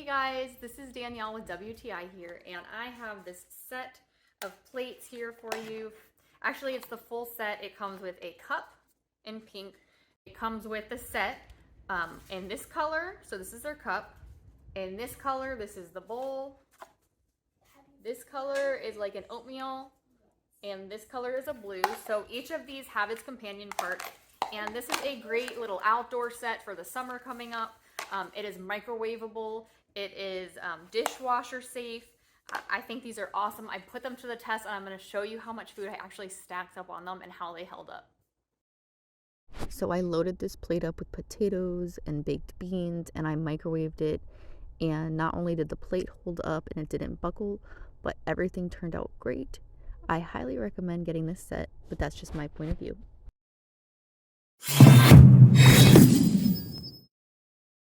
guys, this is Danielle with WTI here, and I have this set of plates here for you. Actually, it's the full set. It comes with a cup in pink. It comes with the set in this color, so this is their cup. In this color, this is the bowl. This color is like an oatmeal, and this color is a blue. So each of these have its companion part, and this is a great little outdoor set for the summer coming up. It is microwavable. It is dishwasher safe. I think these are awesome. I put them to the test, and I'm going to show you how much food I actually stacked up on them and how they held up. So I loaded this plate up with potatoes and baked beans, and I microwaved it. And not only did the plate hold up and it didn't buckle, but everything turned out great. I highly recommend getting this set, but that's just my point of view.